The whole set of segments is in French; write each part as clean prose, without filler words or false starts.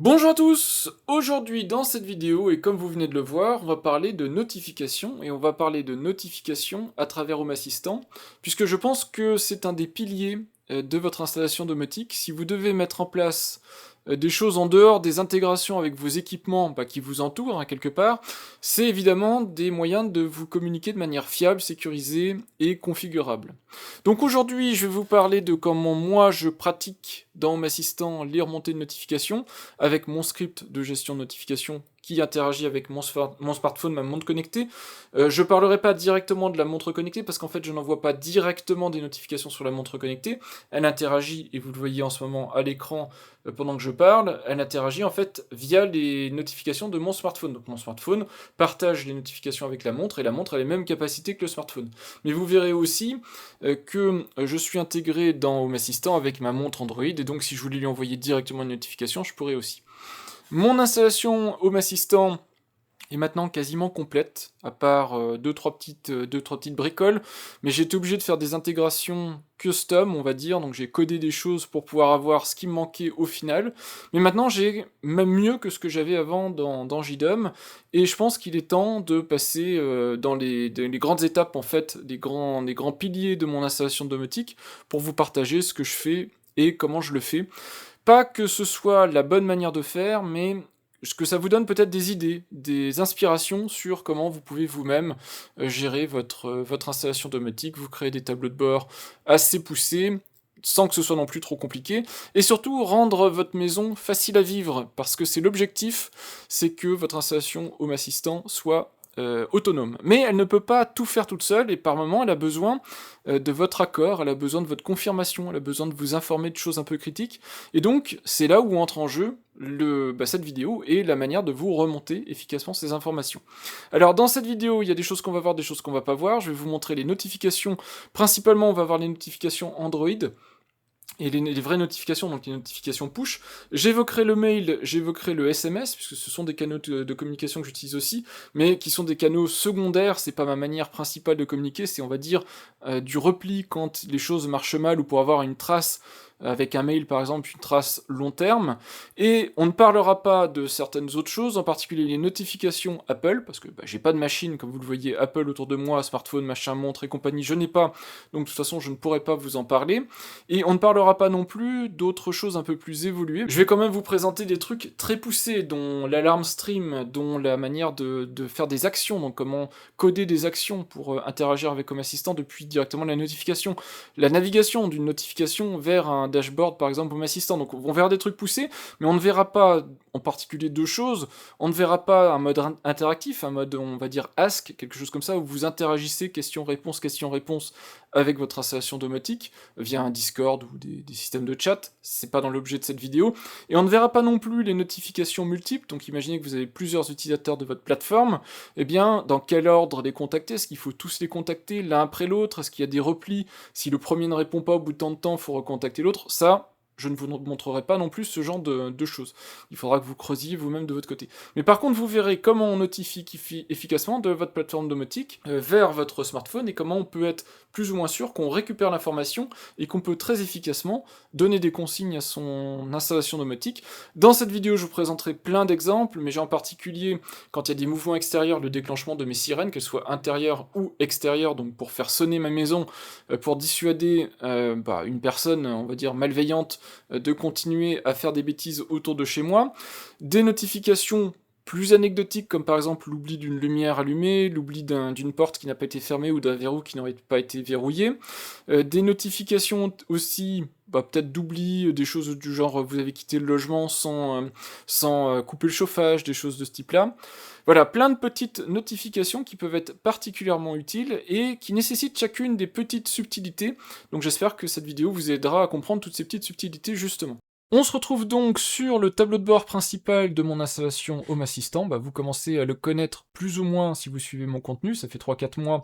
Bonjour à tous! Aujourd'hui dans cette vidéo, et comme vous venez de le voir, on va parler de notifications, et on va parler de notifications à travers Home Assistant, puisque je pense que c'est un des piliers de votre installation domotique. Si vous devez mettre en place des choses en dehors des intégrations avec vos équipements qui vous entourent, hein, quelque part, c'est évidemment des moyens de vous communiquer de manière fiable, sécurisée et configurable. Donc aujourd'hui, je vais vous parler de comment moi je pratique dans Home Assistant les remontées de notifications avec mon script de gestion de notifications qui interagit avec mon smartphone, ma montre connectée. Je parlerai pas directement de la montre connectée parce qu'en fait je n'envoie pas directement des notifications sur la montre connectée. Elle interagit, et vous le voyez en ce moment à l'écran pendant que je parle, elle interagit en fait via les notifications de mon smartphone. Donc mon smartphone partage les notifications avec la montre, et la montre a les mêmes capacités que le smartphone. Mais vous verrez aussi que je suis intégré dans Home Assistant avec ma montre Android, et donc si je voulais lui envoyer directement une notification, je pourrais aussi. Mon installation Home Assistant est maintenant quasiment complète, à part deux, trois petites bricoles, mais j'ai été obligé de faire des intégrations custom, on va dire, donc j'ai codé des choses pour pouvoir avoir ce qui me manquait au final, mais maintenant j'ai même mieux que ce que j'avais avant dans JDOM, et je pense qu'il est temps de passer dans les grandes étapes, en fait, les grands piliers de mon installation domotique, pour vous partager ce que je fais et comment je le fais. Pas que ce soit la bonne manière de faire, mais que ça vous donne peut-être des idées, des inspirations sur comment vous pouvez vous-même gérer votre installation domotique, vous créer des tableaux de bord assez poussés, sans que ce soit non plus trop compliqué, et surtout rendre votre maison facile à vivre, parce que c'est l'objectif, c'est que votre installation Home Assistant soit autonome. Mais elle ne peut pas tout faire toute seule, et par moment elle a besoin de votre accord, elle a besoin de votre confirmation, elle a besoin de vous informer de choses un peu critiques, et donc c'est là où entre en jeu cette vidéo et la manière de vous remonter efficacement ces informations. Alors dans cette vidéo, il y a des choses qu'on va voir, des choses qu'on va pas voir, je vais vous montrer les notifications, principalement on va voir les notifications Android, et les vraies notifications, donc les notifications push. J'évoquerai le mail, j'évoquerai le SMS, puisque ce sont des canaux de communication que j'utilise aussi, mais qui sont des canaux secondaires, c'est pas ma manière principale de communiquer, c'est on va dire du repli quand les choses marchent mal, ou pour avoir une trace avec un mail par exemple, une trace long terme, et on ne parlera pas de certaines autres choses, en particulier les notifications Apple, parce que j'ai pas de machine, comme vous le voyez, Apple autour de moi, smartphone, machin, montre et compagnie, je n'ai pas, donc de toute façon je ne pourrai pas vous en parler, et on ne parlera pas non plus d'autres choses un peu plus évoluées. Je vais quand même vous présenter des trucs très poussés, dont l'alarme stream, dont la manière de faire des actions, donc comment coder des actions pour interagir avec Home Assistant depuis directement la notification, la navigation d'une notification vers un dashboard par exemple Home Assistant. Donc on verra des trucs poussés, mais on ne verra pas en particulier deux choses. On ne verra pas un mode interactif, un mode on va dire ask, quelque chose comme ça, où vous interagissez question-réponse avec votre installation domotique via un Discord ou des systèmes de chat, c'est pas dans l'objet de cette vidéo, et on ne verra pas non plus les notifications multiples, donc imaginez que vous avez plusieurs utilisateurs de votre plateforme, et bien dans quel ordre les contacter, est-ce qu'il faut tous les contacter l'un après l'autre, est-ce qu'il y a des replis, si le premier ne répond pas au bout de tant de temps, il faut recontacter l'autre, ça, je ne vous montrerai pas non plus ce genre de choses. Il faudra que vous creusiez vous-même de votre côté. Mais par contre, vous verrez comment on notifie efficacement de votre plateforme domotique vers votre smartphone, et comment on peut être plus ou moins sûr qu'on récupère l'information et qu'on peut très efficacement donner des consignes à son installation domotique. Dans cette vidéo, je vous présenterai plein d'exemples, mais j'ai en particulier, quand il y a des mouvements extérieurs, le déclenchement de mes sirènes, qu'elles soient intérieures ou extérieures, donc pour faire sonner ma maison, pour dissuader une personne, on va dire, malveillante, de continuer à faire des bêtises autour de chez moi, des notifications plus anecdotiques, comme par exemple l'oubli d'une lumière allumée, l'oubli d'une porte qui n'a pas été fermée, ou d'un verrou qui n'aurait pas été verrouillé, des notifications aussi, peut-être d'oubli, des choses du genre vous avez quitté le logement sans couper le chauffage, des choses de ce type-là. Voilà, plein de petites notifications qui peuvent être particulièrement utiles et qui nécessitent chacune des petites subtilités, donc j'espère que cette vidéo vous aidera à comprendre toutes ces petites subtilités justement. On se retrouve donc sur le tableau de bord principal de mon installation Home Assistant. Vous commencez à le connaître plus ou moins si vous suivez mon contenu, ça fait 3-4 mois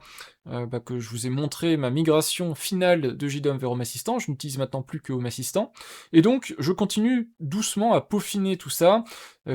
que je vous ai montré ma migration finale de JDOM vers Home Assistant, je n'utilise maintenant plus que Home Assistant, et donc je continue doucement à peaufiner tout ça,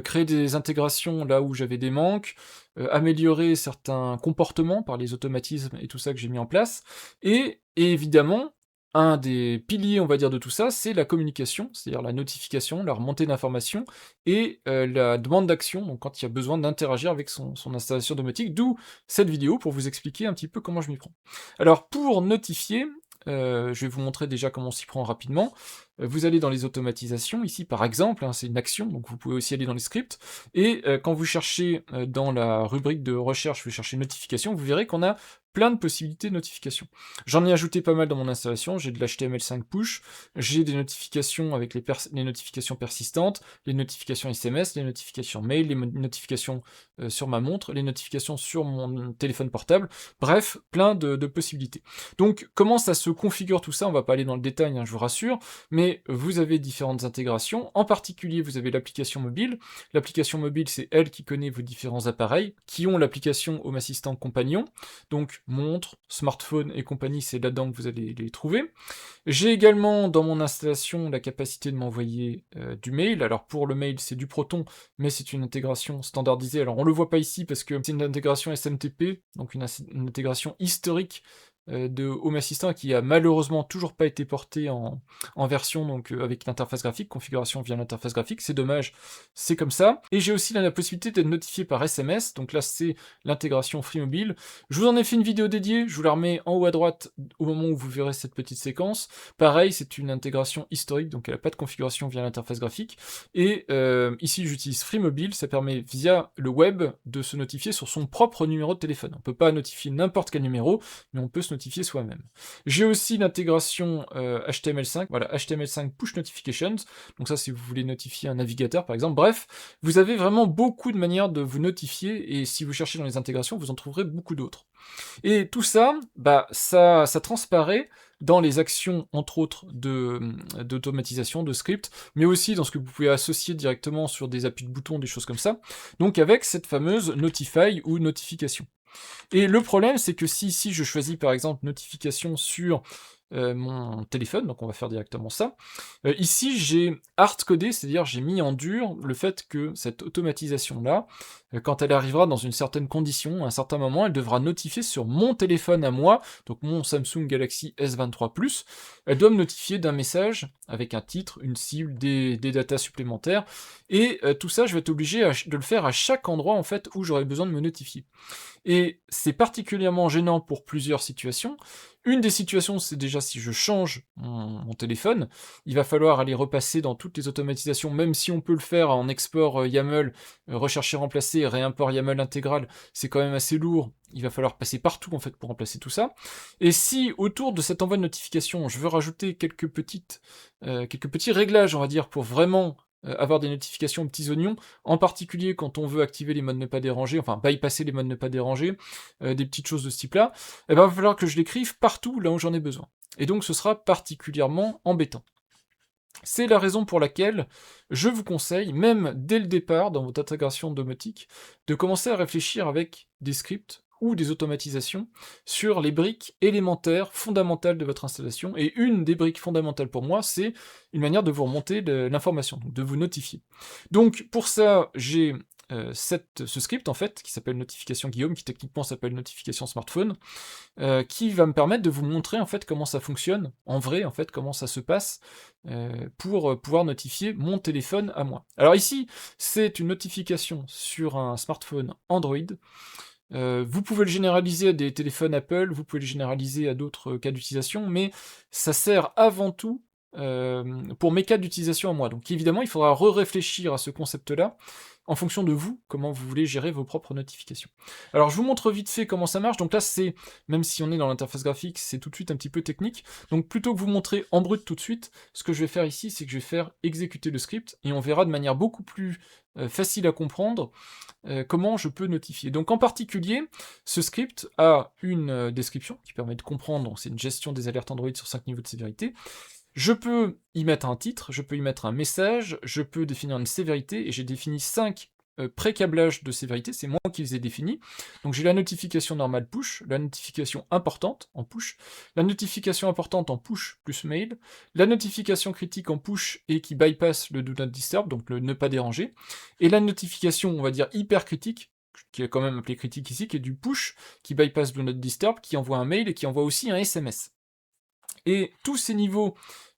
créer des intégrations là où j'avais des manques, améliorer certains comportements par les automatismes et tout ça que j'ai mis en place, et évidemment, un des piliers, on va dire, de tout ça, c'est la communication, c'est-à-dire la notification, la remontée d'informations et la demande d'action, donc quand il y a besoin d'interagir avec son installation domotique, d'où cette vidéo pour vous expliquer un petit peu comment je m'y prends. Alors pour notifier, je vais vous montrer déjà comment on s'y prend rapidement. Vous allez dans les automatisations, ici par exemple, hein, c'est une action, donc vous pouvez aussi aller dans les scripts, et quand vous cherchez dans la rubrique de recherche, vous cherchez notification, vous verrez qu'on a plein de possibilités de notification. J'en ai ajouté pas mal dans mon installation, j'ai de l'HTML5 push, j'ai des notifications avec les notifications persistantes, les notifications SMS, les notifications mail, les notifications sur ma montre, les notifications sur mon téléphone portable, bref, plein de possibilités. Donc comment ça se configure tout ça, on va pas aller dans le détail, hein, je vous rassure, mais vous avez différentes intégrations, en particulier vous avez l'application mobile. L'application mobile, c'est elle qui connaît vos différents appareils, qui ont l'application Home Assistant Compagnon, donc montre, smartphone et compagnie, c'est là-dedans que vous allez les trouver. J'ai également dans mon installation la capacité de m'envoyer du mail. Alors pour le mail, c'est du Proton, mais c'est une intégration standardisée. Alors on le voit pas ici parce que c'est une intégration SMTP, donc une intégration historique de Home Assistant qui a malheureusement toujours pas été portée en version donc avec l'interface graphique, configuration via l'interface graphique, c'est dommage, c'est comme ça. Et j'ai aussi la possibilité d'être notifié par SMS, donc là c'est l'intégration Free Mobile. Je vous en ai fait une vidéo dédiée, je vous la remets en haut à droite au moment où vous verrez cette petite séquence. Pareil, c'est une intégration historique, donc elle n'a pas de configuration via l'interface graphique. Et ici j'utilise Free Mobile, ça permet via le web de se notifier sur son propre numéro de téléphone. On ne peut pas notifier n'importe quel numéro, mais on peut se notifier soi-même. J'ai aussi l'intégration HTML5, voilà, HTML5 Push Notifications, donc ça si vous voulez notifier un navigateur par exemple, bref, vous avez vraiment beaucoup de manières de vous notifier, et si vous cherchez dans les intégrations, vous en trouverez beaucoup d'autres. Et tout ça, bah, ça transparaît dans les actions, entre autres, d'automatisation, de script, mais aussi dans ce que vous pouvez associer directement sur des appuis de boutons, des choses comme ça, donc avec cette fameuse Notify ou notification. Et le problème, c'est que si ici je choisis par exemple notification sur mon téléphone, donc on va faire directement ça, ici j'ai hard-codé, c'est-à-dire j'ai mis en dur le fait que cette automatisation-là, quand elle arrivera dans une certaine condition, à un certain moment, elle devra notifier sur mon téléphone à moi, donc mon Samsung Galaxy S23 Plus, elle doit me notifier d'un message avec un titre, une cible, des datas supplémentaires, et tout ça je vais être obligé de le faire à chaque endroit en fait où j'aurai besoin de me notifier. Et c'est particulièrement gênant pour plusieurs situations. Une des situations, c'est déjà si je change mon téléphone, il va falloir aller repasser dans toutes les automatisations, même si on peut le faire en export YAML, rechercher, remplacer, réimport YAML intégral, c'est quand même assez lourd, il va falloir passer partout en fait pour remplacer tout ça. Et si autour de cet envoi de notification, je veux rajouter quelques petits réglages, on va dire, pour vraiment avoir des notifications aux petits oignons, en particulier quand on veut activer les modes ne pas déranger, enfin bypasser les modes ne pas déranger, des petites choses de ce type-là, eh ben, il va falloir que je l'écrive partout là où j'en ai besoin. Et donc ce sera particulièrement embêtant. C'est la raison pour laquelle je vous conseille, même dès le départ dans votre intégration domotique, de commencer à réfléchir avec des scripts ou des automatisations sur les briques élémentaires, fondamentales de votre installation. Et une des briques fondamentales pour moi, c'est une manière de vous remonter l'information, de vous notifier. Donc pour ça, j'ai ce script en fait, qui s'appelle Notification Guillaume, qui techniquement s'appelle Notification Smartphone, qui va me permettre de vous montrer en fait comment ça fonctionne, en vrai en fait, comment ça se passe, pour pouvoir notifier mon téléphone à moi. Alors ici, c'est une notification sur un smartphone Android. Vous pouvez le généraliser à des téléphones Apple, vous pouvez le généraliser à d'autres cas d'utilisation, mais ça sert avant tout pour mes cas d'utilisation à moi. Donc évidemment, il faudra réfléchir à ce concept-là, en fonction de vous, comment vous voulez gérer vos propres notifications. Alors je vous montre vite fait comment ça marche, donc là c'est, même si on est dans l'interface graphique, c'est tout de suite un petit peu technique, donc plutôt que vous montrer en brut tout de suite, ce que je vais faire ici, c'est que je vais faire exécuter le script, et on verra de manière beaucoup plus facile à comprendre comment je peux notifier. Donc en particulier, ce script a une description qui permet de comprendre, donc c'est une gestion des alertes Android sur 5 niveaux de sévérité. Je peux y mettre un titre, je peux y mettre un message, je peux définir une sévérité, et j'ai défini 5 pré-câblages de sévérité, c'est moi qui les ai définis. Donc j'ai la notification normale push, la notification importante en push, la notification importante en push plus mail, la notification critique en push et qui bypass le do not disturb, donc le ne pas déranger, et la notification, on va dire, hyper critique, qui est quand même appelée critique ici, qui est du push, qui bypass do not disturb, qui envoie un mail et qui envoie aussi un SMS. Et tous ces niveaux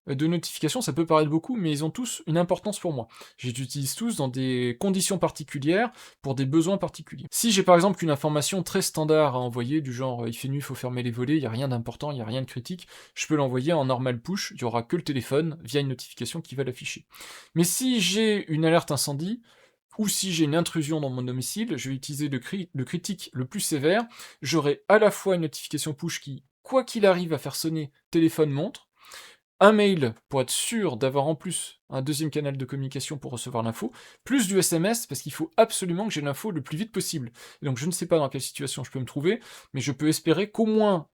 de notification, ça peut paraître beaucoup, mais ils ont tous une importance pour moi. Je les utilise tous dans des conditions particulières, pour des besoins particuliers. Si j'ai par exemple une information très standard à envoyer, du genre il fait nuit, il faut fermer les volets, il n'y a rien d'important, il n'y a rien de critique, je peux l'envoyer en normal push, il n'y aura que le téléphone, via une notification qui va l'afficher. Mais si j'ai une alerte incendie, ou si j'ai une intrusion dans mon domicile, je vais utiliser le critique le plus sévère, j'aurai à la fois une notification push qui, quoi qu'il arrive, à faire sonner téléphone montre, un mail pour être sûr d'avoir en plus un deuxième canal de communication pour recevoir l'info, plus du SMS parce qu'il faut absolument que j'ai l'info le plus vite possible. Et donc je ne sais pas dans quelle situation je peux me trouver, mais je peux espérer qu'au moins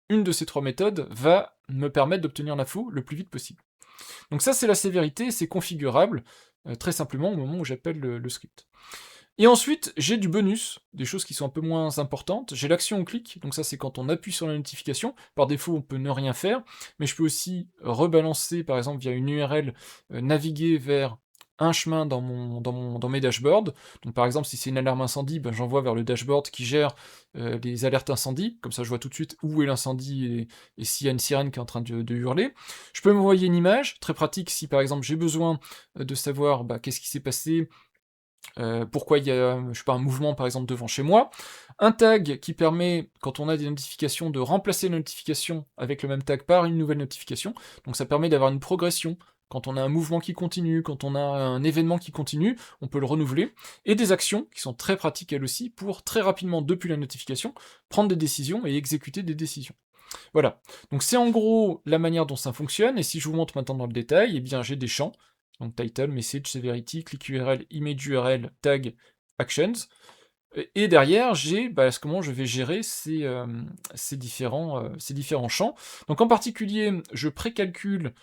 une de ces trois méthodes va me permettre d'obtenir l'info le plus vite possible. Donc ça c'est la sévérité, c'est configurable très simplement au moment où j'appelle le script. Et ensuite, j'ai du bonus, des choses qui sont un peu moins importantes. J'ai l'action au clic, donc ça c'est quand on appuie sur la notification. Par défaut, on peut ne rien faire, mais je peux aussi rebalancer, par exemple via une URL, naviguer vers un chemin dans mes dashboards. Donc par exemple, si c'est une alarme incendie, ben, j'envoie vers le dashboard qui gère les alertes incendie, comme ça je vois tout de suite où est l'incendie et s'il y a une sirène qui est en train de hurler. Je peux m'envoyer une image, très pratique si par exemple j'ai besoin de savoir qu'est-ce qui s'est passé, pourquoi il y a, je sais pas, un mouvement par exemple devant chez moi. Un tag qui permet, quand on a des notifications, de remplacer la notification avec le même tag par une nouvelle notification. Donc ça permet d'avoir une progression. Quand on a un mouvement qui continue, quand on a un événement qui continue, on peut le renouveler. Et des actions qui sont très pratiques elles aussi pour très rapidement, depuis la notification, prendre des décisions et exécuter des décisions. Voilà. Donc c'est en gros la manière dont ça fonctionne. Et si je vous montre maintenant dans le détail, eh bien j'ai des champs. Donc title, message, severity, click URL, image URL, tag, actions. Et derrière, j'ai comment je vais gérer ces différents champs. Donc en particulier, je précalcule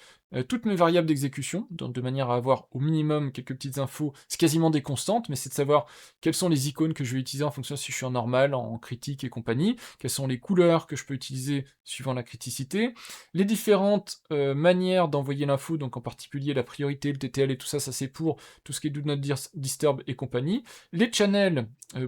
toutes mes variables d'exécution, de manière à avoir au minimum quelques petites infos. C'est quasiment des constantes, mais c'est de savoir quelles sont les icônes que je vais utiliser en fonction si je suis en normal, en critique et compagnie, quelles sont les couleurs que je peux utiliser suivant la criticité, les différentes manières d'envoyer l'info, donc en particulier la priorité, le TTL et tout ça, ça c'est pour tout ce qui est Do Not Disturb et compagnie, les channels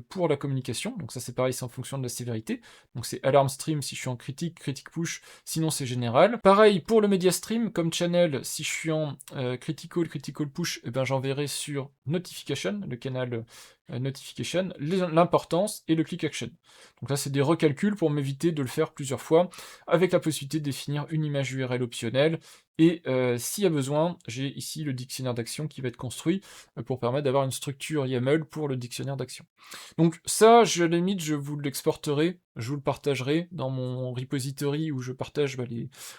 pour la communication, donc ça c'est pareil, c'est en fonction de la sévérité, donc c'est alarm stream si je suis en critique, critique push, sinon c'est général. Pareil pour le media stream, comme channel, si je suis en critical push, et ben j'enverrai sur notification, le canal notification, l'importance et le click action. Donc là c'est des recalculs pour m'éviter de le faire plusieurs fois, avec la possibilité de définir une image URL optionnelle, et s'il y a besoin, j'ai ici le dictionnaire d'action qui va être construit pour permettre d'avoir une structure YAML pour le dictionnaire d'action. Donc ça, à la limite, je vous l'exporterai, je vous le partagerai dans mon repository où je partage on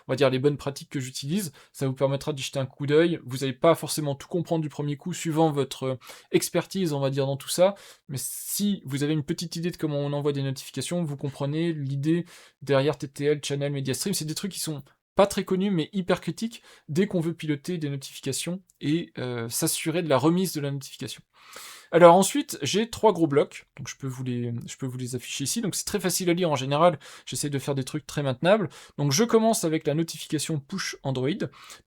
va dire les bonnes pratiques que j'utilise. Ça vous permettra d'y jeter un coup d'œil. Vous n'allez pas forcément tout comprendre du premier coup, suivant votre expertise, on va dire, dans tout ça. Mais si vous avez une petite idée de comment on envoie des notifications, vous comprenez l'idée derrière TTL, Channel, Media Stream. C'est des trucs qui sont pas très connus, mais hyper critiques dès qu'on veut piloter des notifications et s'assurer de la remise de la notification. Alors ensuite, j'ai 3 gros blocs, donc je peux vous les afficher ici, donc c'est très facile à lire en général, j'essaie de faire des trucs très maintenables. Donc je commence avec la notification push Android,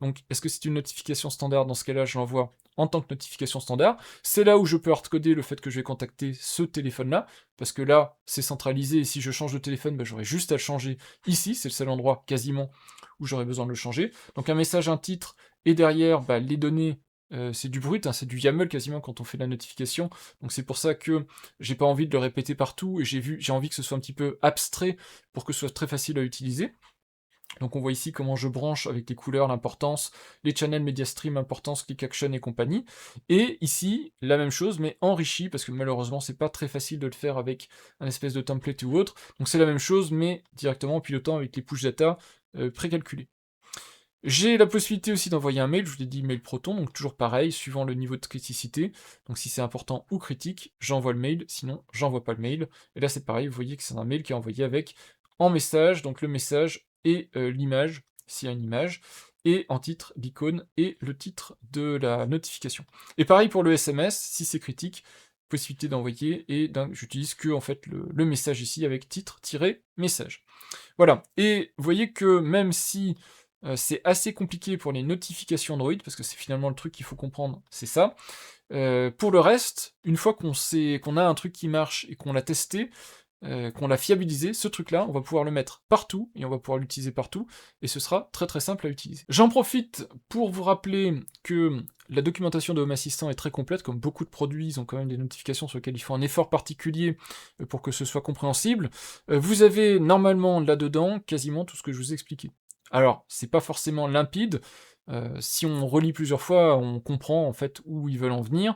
donc est-ce que c'est une notification standard? Dans ce cas-là, je l'envoie en tant que notification standard. C'est là où je peux hardcoder le fait que je vais contacter ce téléphone-là, parce que là, c'est centralisé, et si je change de téléphone, j'aurai juste à le changer ici, c'est le seul endroit quasiment où j'aurais besoin de le changer. Donc un message, un titre, et derrière, les données, c'est du brut, hein, c'est du YAML quasiment quand on fait la notification, donc c'est pour ça que j'ai pas envie de le répéter partout, et j'ai envie que ce soit un petit peu abstrait pour que ce soit très facile à utiliser. Donc on voit ici comment je branche avec les couleurs, l'importance, les channels media stream, importance, click action et compagnie. Et ici, la même chose, mais enrichi, parce que malheureusement, c'est pas très facile de le faire avec un espèce de template ou autre. Donc c'est la même chose, mais directement en pilotant avec les push data précalculés. J'ai la possibilité aussi d'envoyer un mail, je vous l'ai dit, mail Proton, donc toujours pareil, suivant le niveau de criticité. Donc si c'est important ou critique, j'envoie le mail, sinon j'envoie pas le mail. Et là c'est pareil, vous voyez que c'est un mail qui est envoyé avec en message, donc le message et l'image, s'il y a une image, et en titre l'icône et le titre de la notification. Et pareil pour le SMS, si c'est critique, possibilité d'envoyer, et j'utilise que en fait le message ici avec titre-message. Voilà, et vous voyez que même si c'est assez compliqué pour les notifications Android, parce que c'est finalement le truc qu'il faut comprendre, c'est ça. Pour le reste, une fois qu'on a un truc qui marche et qu'on l'a testé, qu'on l'a fiabilisé, ce truc-là, on va pouvoir le mettre partout, et on va pouvoir l'utiliser partout, et ce sera très très simple à utiliser. J'en profite pour vous rappeler que la documentation de Home Assistant est très complète, comme beaucoup de produits, ils ont quand même des notifications sur lesquelles il faut un effort particulier pour que ce soit compréhensible. Vous avez normalement là-dedans quasiment tout ce que je vous ai expliqué. Alors, c'est pas forcément limpide, si on relit plusieurs fois, on comprend en fait où ils veulent en venir.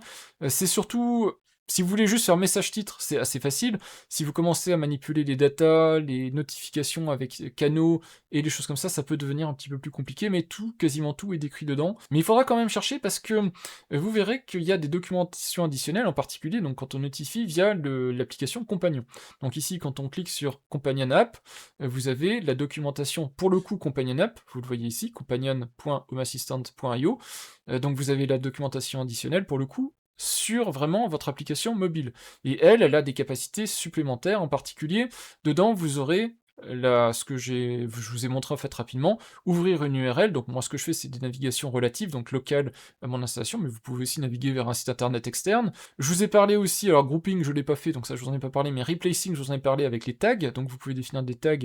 C'est surtout, si vous voulez juste faire message titre, c'est assez facile. Si vous commencez à manipuler les datas, les notifications avec canaux et les choses comme ça peut devenir un petit peu plus compliqué, mais tout, quasiment tout est décrit dedans. Mais il faudra quand même chercher parce que vous verrez qu'il y a des documentations additionnelles, en particulier donc quand on notifie via l'application Compagnon. Donc ici, quand on clique sur Companion App, vous avez la documentation pour le coup Companion App, vous le voyez ici, companion.homeassistant.io. Donc vous avez la documentation additionnelle pour le coup sur vraiment votre application mobile. Et elle a des capacités supplémentaires, en particulier, dedans vous aurez ce que je vous ai montré en fait rapidement, ouvrir une URL, donc moi ce que je fais c'est des navigations relatives, donc locales à mon installation, mais vous pouvez aussi naviguer vers un site internet externe. Je vous ai parlé aussi, alors grouping je l'ai pas fait, donc ça je vous en ai pas parlé, mais replacing je vous en ai parlé avec les tags, donc vous pouvez définir des tags,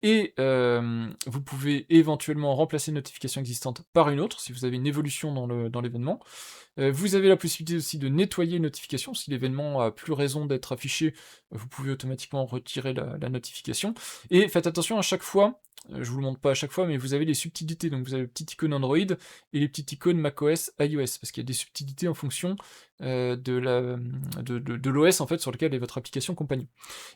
et vous pouvez éventuellement remplacer une notification existante par une autre, si vous avez une évolution dans l'événement. Vous avez la possibilité aussi de nettoyer une notification, si l'événement a plus raison d'être affiché, vous pouvez automatiquement retirer la notification. Et faites attention à chaque fois, je vous le montre pas à chaque fois, mais vous avez les subtilités, donc vous avez les petites icônes Android et les petites icônes macOS, iOS, parce qu'il y a des subtilités en fonction de l'OS en fait sur lequel est votre application compagnon.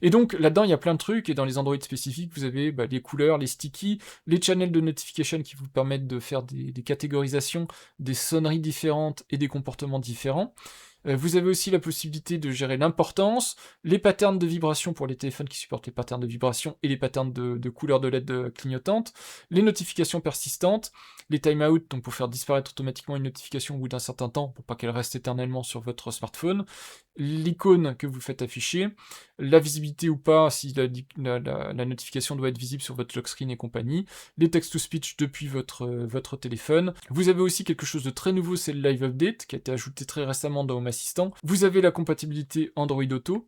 Et donc là-dedans il y a plein de trucs, et dans les Android spécifiques, vous avez les couleurs, les stickies, les channels de notification qui vous permettent de faire des catégorisations, des sonneries différentes et des comportements différents. Vous avez aussi la possibilité de gérer l'importance, les patterns de vibration pour les téléphones qui supportent les patterns de vibration et les patterns de couleurs de LED clignotantes, les notifications persistantes, les timeouts, donc pour faire disparaître automatiquement une notification au bout d'un certain temps, pour pas qu'elle reste éternellement sur votre smartphone, l'icône que vous faites afficher, la visibilité ou pas, si la notification doit être visible sur votre lock screen et compagnie, les text-to-speech depuis votre téléphone. Vous avez aussi quelque chose de très nouveau, c'est le Live Update, qui a été ajouté très récemment dans Home Assistant. Vous avez la compatibilité Android Auto.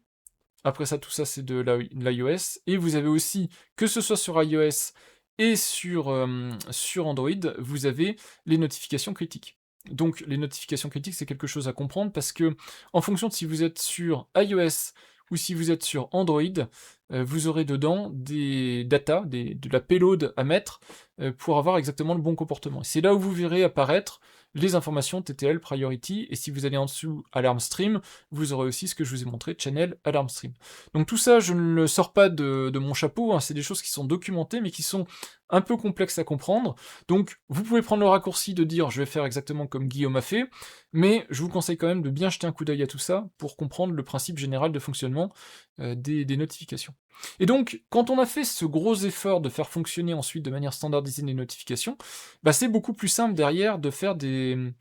Après ça, tout ça, c'est de l'iOS. Et vous avez aussi, que ce soit sur iOS et sur Android, vous avez les notifications critiques. Donc les notifications critiques, c'est quelque chose à comprendre parce que, en fonction de si vous êtes sur iOS ou si vous êtes sur Android, vous aurez dedans des data, de la payload à mettre pour avoir exactement le bon comportement. C'est là où vous verrez apparaître les informations TTL Priority, et si vous allez en dessous Alarm Stream, vous aurez aussi ce que je vous ai montré, Channel Alarm Stream. Donc tout ça, je ne le sors pas de mon chapeau, hein, c'est des choses qui sont documentées, mais qui sont un peu complexes à comprendre. Donc vous pouvez prendre le raccourci de dire je vais faire exactement comme Guillaume a fait, mais je vous conseille quand même de bien jeter un coup d'œil à tout ça pour comprendre le principe général de fonctionnement des notifications. Et donc, quand on a fait ce gros effort de faire fonctionner ensuite de manière standardisée les notifications, c'est beaucoup plus simple derrière de faire des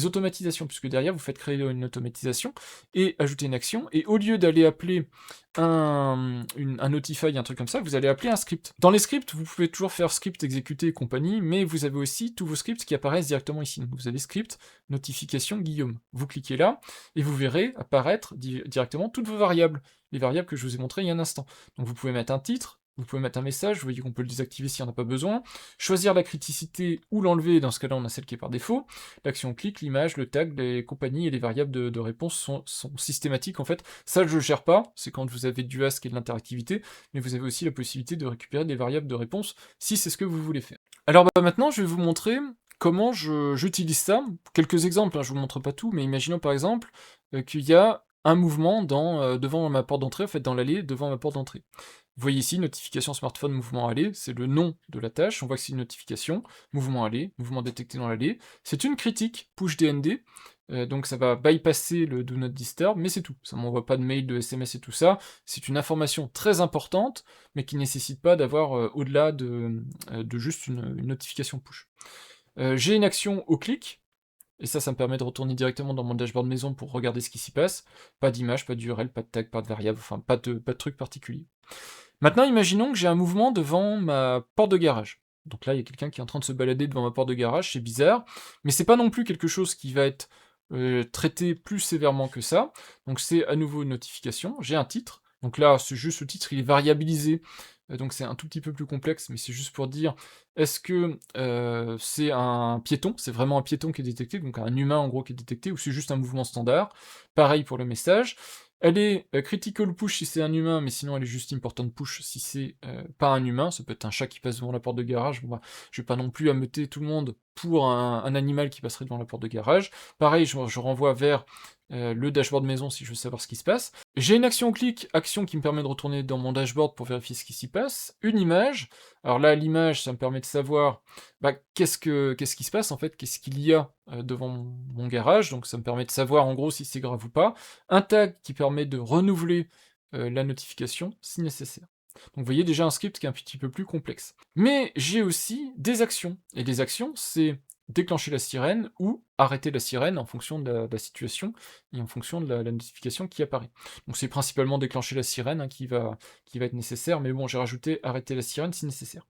automatisations, puisque derrière vous faites créer une automatisation et ajouter une action, et au lieu d'aller appeler un Notify, un truc comme ça, vous allez appeler un script. Dans les scripts, vous pouvez toujours faire script exécuter et compagnie, mais vous avez aussi tous vos scripts qui apparaissent directement ici. Donc vous avez script, notification, Guillaume. Vous cliquez là, et vous verrez apparaître directement toutes vos variables, les variables que je vous ai montrées il y a un instant. Donc vous pouvez mettre un titre, vous pouvez mettre un message, vous voyez qu'on peut le désactiver si on n'a pas besoin, choisir la criticité ou l'enlever, dans ce cas-là on a celle qui est par défaut, l'action clic, l'image, le tag, les compagnies et les variables de réponse sont systématiques en fait. Ça je ne gère pas, c'est quand vous avez du ASC et de l'interactivité, mais vous avez aussi la possibilité de récupérer des variables de réponse si c'est ce que vous voulez faire. Alors maintenant je vais vous montrer comment j'utilise ça. Quelques exemples, je vous montre pas tout, mais imaginons par exemple qu'il y a un mouvement devant ma porte d'entrée, en fait dans l'allée devant ma porte d'entrée. Vous voyez ici, notification smartphone, mouvement allée, c'est le nom de la tâche, on voit que c'est une notification, mouvement allée, mouvement détecté dans l'allée. C'est une critique, push DND, donc ça va bypasser le Do Not Disturb, mais c'est tout. Ça m'envoie pas de mail, de SMS et tout ça. C'est une information très importante, mais qui nécessite pas d'avoir au-delà de juste une notification push. J'ai une action au clic, et ça me permet de retourner directement dans mon dashboard maison pour regarder ce qui s'y passe. Pas d'image, pas d'URL, pas de tag, pas de variable, enfin pas de truc particulier. Maintenant, imaginons que j'ai un mouvement devant ma porte de garage. Donc là, il y a quelqu'un qui est en train de se balader devant ma porte de garage, c'est bizarre, mais c'est pas non plus quelque chose qui va être traité plus sévèrement que ça. Donc c'est à nouveau une notification, j'ai un titre, Donc là, c'est juste le titre, il est variabilisé, donc c'est un tout petit peu plus complexe, mais c'est juste pour dire, est-ce que c'est un piéton, c'est vraiment un piéton qui est détecté, donc un humain en gros qui est détecté, ou c'est juste un mouvement standard. Pareil pour le message. Elle est critical push si c'est un humain, mais sinon elle est juste important push si c'est pas un humain. Ça peut être un chat qui passe devant la porte de garage. Bon, bah, je vais pas non plus ameuter tout le monde pour un animal qui passerait devant la porte de garage. Pareil, je renvoie vers le dashboard maison si je veux savoir ce qui se passe. J'ai une action clic, action qui me permet de retourner dans mon dashboard pour vérifier ce qui s'y passe. Une image. Alors là, l'image, ça me permet de savoir bah, qu'est-ce qui se passe en fait, qu'est-ce qu'il y a devant mon garage. Donc ça me permet de savoir en gros si c'est grave ou pas. Un tag qui permet de renouveler la notification si nécessaire. Donc vous voyez déjà un script qui est un petit peu plus complexe. Mais j'ai aussi des actions. Et des actions, c'est déclencher la sirène ou arrêter la sirène en fonction de la situation et en fonction de la notification qui apparaît. Donc c'est principalement déclencher la sirène hein, qui va être nécessaire, mais bon, j'ai rajouté arrêter la sirène si nécessaire.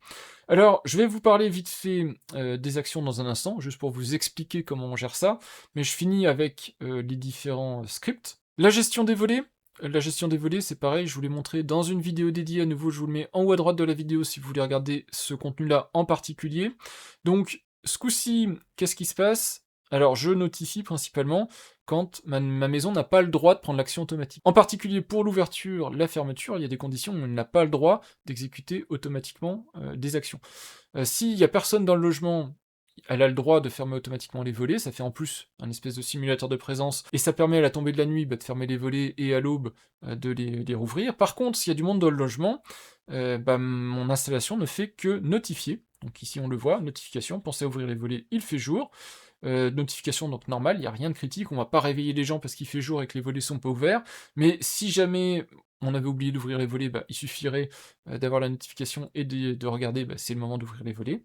Alors, je vais vous parler vite fait des actions dans un instant, juste pour vous expliquer comment on gère ça, mais je finis avec les différents scripts. La gestion des volets. La gestion des volets, c'est pareil, je vous l'ai montré dans une vidéo dédiée, à nouveau je vous le mets en haut à droite de la vidéo si vous voulez regarder ce contenu-là en particulier. Donc, ce coup-ci, qu'est-ce qui se passe? Alors, je notifie principalement quand ma maison n'a pas le droit de prendre l'action automatique. En particulier pour l'ouverture, la fermeture, il y a des conditions où on n'a pas le droit d'exécuter automatiquement des actions. S'il n'y a personne dans le logement, elle a le droit de fermer automatiquement les volets, ça fait en plus un espèce de simulateur de présence, et ça permet à la tombée de la nuit de fermer les volets et à l'aube de les rouvrir. Par contre, s'il y a du monde dans le logement, mon installation ne fait que notifier. Donc ici on le voit, notification, pensez à ouvrir les volets, il fait jour. Notification donc normale, il n'y a rien de critique, on va pas réveiller les gens parce qu'il fait jour et que les volets sont pas ouverts, mais si jamais on avait oublié d'ouvrir les volets, il suffirait d'avoir la notification et de regarder, c'est le moment d'ouvrir les volets.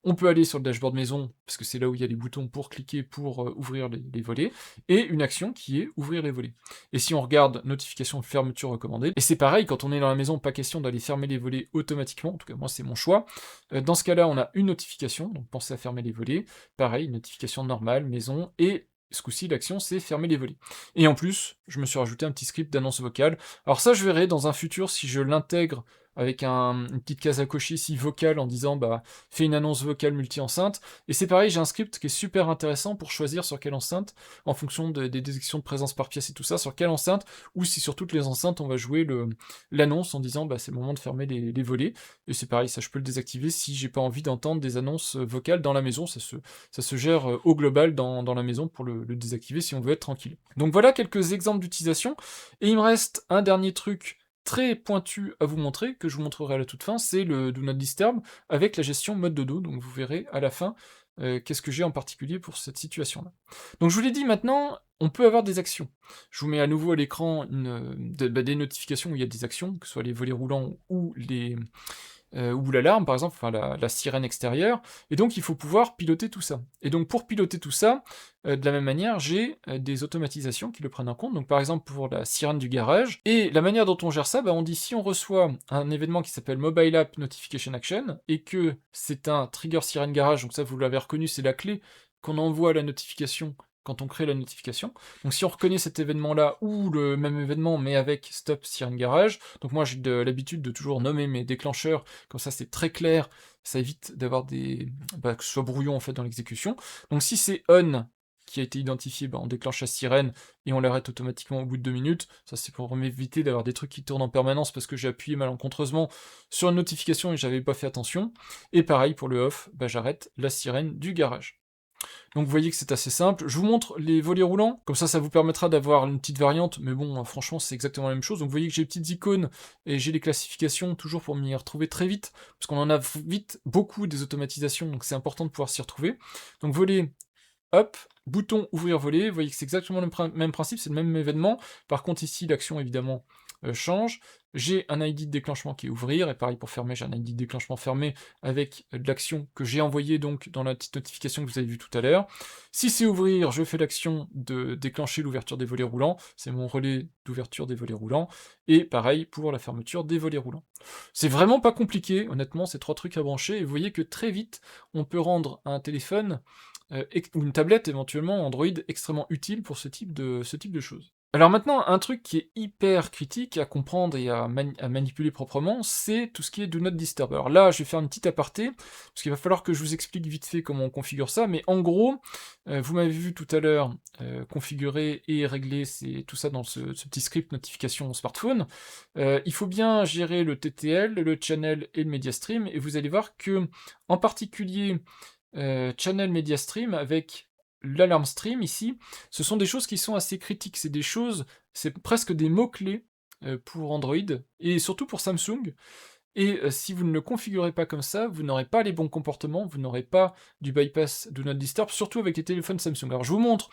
On peut aller sur le dashboard maison, parce que c'est là où il y a les boutons pour cliquer pour ouvrir les volets, et une action qui est ouvrir les volets. Et si on regarde notification fermeture recommandée, et c'est pareil, quand on est dans la maison, pas question d'aller fermer les volets automatiquement, en tout cas moi c'est mon choix. Dans ce cas-là, on a une notification, donc pensez à fermer les volets, pareil, notification normale, maison, et ce coup-ci, l'action, c'est fermer les volets. Et en plus, je me suis rajouté un petit script d'annonce vocale. Alors ça, je verrai dans un futur si je l'intègre avec une petite case à cocher ici vocale en disant fais une annonce vocale multi-enceinte. Et c'est pareil, j'ai un script qui est super intéressant pour choisir sur quelle enceinte, en fonction des détections de présence par pièce et tout ça, sur quelle enceinte, ou si sur toutes les enceintes on va jouer l'annonce en disant c'est le moment de fermer les volets. Et c'est pareil, ça je peux le désactiver si j'ai pas envie d'entendre des annonces vocales dans la maison, ça se gère au global dans la maison pour le désactiver si on veut être tranquille. Donc voilà quelques exemples d'utilisation, et il me reste un dernier truc très pointu à vous montrer, que je vous montrerai à la toute fin, c'est le Do Not Disturb avec la gestion mode dodo, donc vous verrez à la fin qu'est-ce que j'ai en particulier pour cette situation-là. Donc je vous l'ai dit maintenant, on peut avoir des actions. Je vous mets à nouveau à l'écran des notifications où il y a des actions, que ce soit les volets roulants ou ou l'alarme par exemple, enfin la sirène extérieure, et donc il faut pouvoir piloter tout ça. Et donc pour piloter tout ça, de la même manière, j'ai des automatisations qui le prennent en compte, donc par exemple pour la sirène du garage, et la manière dont on gère ça, on dit si on reçoit un événement qui s'appelle Mobile App Notification Action, et que c'est un trigger sirène garage, donc ça vous l'avez reconnu, c'est la clé qu'on envoie à la notification quand on crée la notification. Donc si on reconnaît cet événement-là, ou le même événement, mais avec Stop Sirène Garage, donc moi j'ai l'habitude de toujours nommer mes déclencheurs, comme ça c'est très clair, ça évite d'avoir que ce soit brouillon en fait dans l'exécution. Donc si c'est On qui a été identifié, on déclenche la sirène et on l'arrête automatiquement au bout de 2 minutes. Ça c'est pour m'éviter d'avoir des trucs qui tournent en permanence parce que j'ai appuyé malencontreusement sur une notification et j'avais pas fait attention. Et pareil pour le off, j'arrête la sirène du garage. Donc vous voyez que c'est assez simple. Je vous montre les volets roulants, comme ça vous permettra d'avoir une petite variante, mais bon, franchement, c'est exactement la même chose. Donc vous voyez que j'ai les petites icônes, et j'ai les classifications, toujours pour m'y retrouver très vite, parce qu'on en a vite beaucoup des automatisations, donc c'est important de pouvoir s'y retrouver. Donc volet, hop, bouton ouvrir volet, vous voyez que c'est exactement le même principe, c'est le même événement. Par contre ici, l'action évidemment change. J'ai un ID de déclenchement qui est ouvrir, et pareil pour fermer, j'ai un ID de déclenchement fermé avec de l'action que j'ai envoyée donc dans la petite notification que vous avez vue tout à l'heure. Si c'est ouvrir, je fais l'action de déclencher l'ouverture des volets roulants, c'est mon relais d'ouverture des volets roulants, et pareil pour la fermeture des volets roulants. C'est vraiment pas compliqué, honnêtement, c'est 3 trucs à brancher, et vous voyez que très vite, on peut rendre un téléphone ou une tablette éventuellement Android extrêmement utile pour ce type de choses. Alors maintenant, un truc qui est hyper critique à comprendre et à manipuler proprement, c'est tout ce qui est Do Not Disturb. Alors là, je vais faire une petite aparté, parce qu'il va falloir que je vous explique vite fait comment on configure ça, mais en gros, vous m'avez vu tout à l'heure configurer et régler tout ça dans ce petit script notification smartphone. Il faut bien gérer le TTL, le channel et le media stream, et vous allez voir que, en particulier, channel media stream avec l'alarme stream ici, ce sont des choses qui sont assez critiques. C'est presque des mots-clés pour Android et surtout pour Samsung. Et si vous ne le configurez pas comme ça, vous n'aurez pas les bons comportements, vous n'aurez pas du bypass Do Not Disturb, surtout avec les téléphones Samsung. Alors je vous montre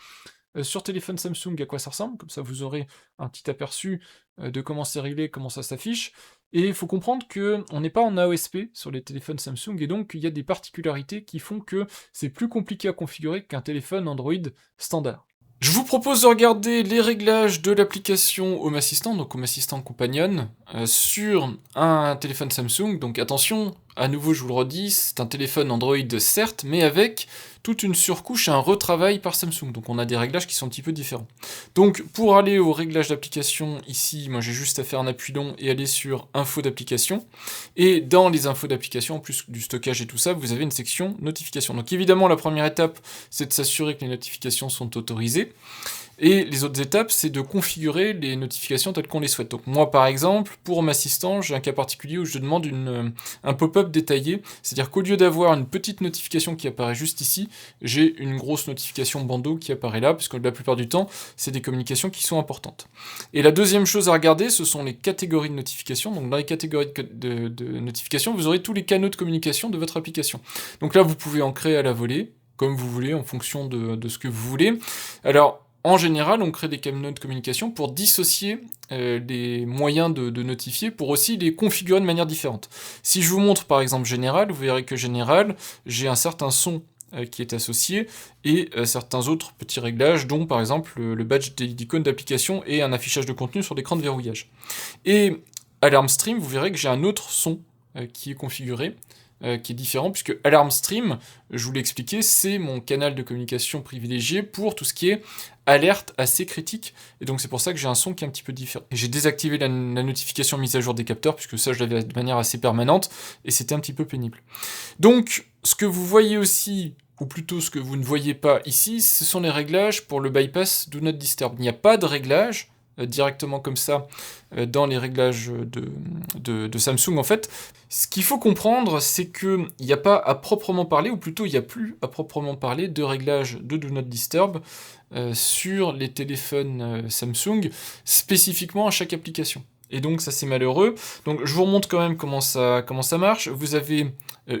sur téléphone Samsung à quoi ça ressemble, comme ça vous aurez un petit aperçu de comment c'est réglé, comment ça s'affiche. Et il faut comprendre qu'on n'est pas en AOSP sur les téléphones Samsung, et donc il y a des particularités qui font que c'est plus compliqué à configurer qu'un téléphone Android standard. Je vous propose de regarder les réglages de l'application Home Assistant, donc Home Assistant Companion, sur un téléphone Samsung. Donc attention, à nouveau je vous le redis, c'est un téléphone Android certes, mais avec toute une surcouche et un retravail par Samsung. Donc on a des réglages qui sont un petit peu différents. Donc pour aller au réglage d'application, ici, moi j'ai juste à faire un appui long et aller sur Info d'application. Et dans les infos d'application, en plus du stockage et tout ça, vous avez une section notification. Donc évidemment, la première étape, c'est de s'assurer que les notifications sont autorisées. Et les autres étapes, c'est de configurer les notifications telles qu'on les souhaite. Donc moi, par exemple, pour Home Assistant, j'ai un cas particulier où je demande un pop-up détaillé. C'est-à-dire qu'au lieu d'avoir une petite notification qui apparaît juste ici, j'ai une grosse notification bandeau qui apparaît là, parce que la plupart du temps, c'est des communications qui sont importantes. Et la deuxième chose à regarder, ce sont les catégories de notifications. Donc dans les catégories de notifications, vous aurez tous les canaux de communication de votre application. Donc là, vous pouvez en créer à la volée, comme vous voulez, en fonction de ce que vous voulez. Alors, en général, on crée des canaux de communication pour dissocier les moyens de notifier, pour aussi les configurer de manière différente. Si je vous montre par exemple Général, vous verrez que Général, j'ai un certain son qui est associé, et certains autres petits réglages, dont par exemple le badge d'icône d'application et un affichage de contenu sur l'écran de verrouillage. Et Alarm Stream, vous verrez que j'ai un autre son qui est configuré, qui est différent, puisque Alarm Stream, je vous l'ai expliqué, c'est mon canal de communication privilégié pour tout ce qui est alerte assez critique, et donc c'est pour ça que j'ai un son qui est un petit peu différent. Et j'ai désactivé la notification mise à jour des capteurs, puisque ça je l'avais de manière assez permanente, et c'était un petit peu pénible. Donc, ce que vous voyez aussi, ou plutôt ce que vous ne voyez pas ici, ce sont les réglages pour le bypass Do Not Disturb. Il n'y a pas de réglage directement comme ça dans les réglages de Samsung en fait. Ce qu'il faut comprendre, c'est qu'il n'y a pas à proprement parler, ou plutôt il n'y a plus à proprement parler de réglage de Do Not Disturb sur les téléphones Samsung, spécifiquement à chaque application. Et donc ça c'est malheureux. Donc je vous remontre quand même comment ça marche. Vous avez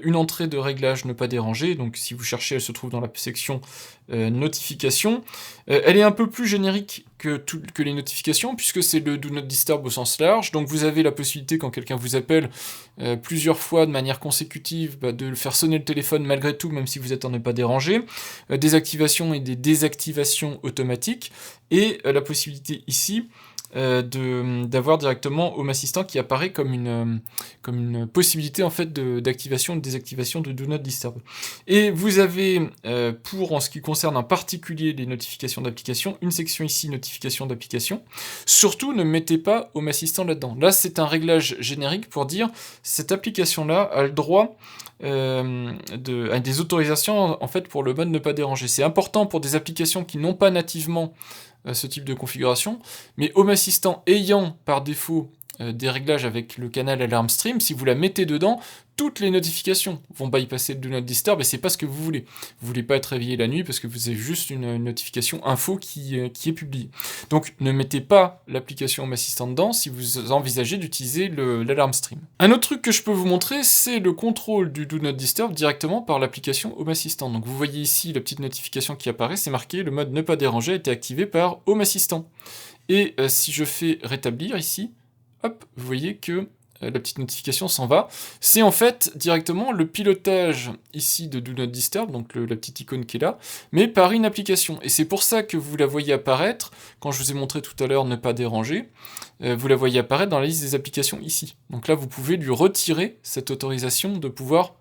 une entrée de réglage ne pas déranger, donc si vous cherchez, elle se trouve dans la section notification. Elle est un peu plus générique que les notifications, puisque c'est le Do Not Disturb au sens large. Donc vous avez la possibilité, quand quelqu'un vous appelle plusieurs fois de manière consécutive, de faire sonner le téléphone malgré tout, même si vous êtes en ne pas déranger. Des activations et des désactivations automatiques. Et la possibilité ici d'avoir directement Home Assistant qui apparaît comme une possibilité en fait d'activation et de désactivation de Do Not Disturb. Et vous avez, en ce qui concerne en particulier les notifications d'application, une section ici, notifications d'application. Surtout, ne mettez pas Home Assistant là-dedans. Là, c'est un réglage générique pour dire, cette application-là a le droit à des autorisations en fait pour le mode ne pas déranger. C'est important pour des applications qui n'ont pas nativement ce type de configuration, mais Home Assistant ayant par défaut des réglages avec le canal Alarm Stream, si vous la mettez dedans, toutes les notifications vont bypasser le Do Not Disturb, et c'est pas ce que vous voulez. Vous voulez pas être réveillé la nuit parce que vous avez juste une notification info qui est publiée. Donc ne mettez pas l'application Home Assistant dedans si vous envisagez d'utiliser l'Alarm Stream. Un autre truc que je peux vous montrer, c'est le contrôle du Do Not Disturb directement par l'application Home Assistant. Donc vous voyez ici la petite notification qui apparaît, c'est marqué le mode ne pas déranger a été activé par Home Assistant. Et si je fais rétablir ici, hop, vous voyez que la petite notification s'en va. C'est en fait directement le pilotage ici de Do Not Disturb, donc la petite icône qui est là, mais par une application. Et c'est pour ça que vous la voyez apparaître, quand je vous ai montré tout à l'heure ne pas déranger, vous la voyez apparaître dans la liste des applications ici. Donc là, vous pouvez lui retirer cette autorisation de pouvoir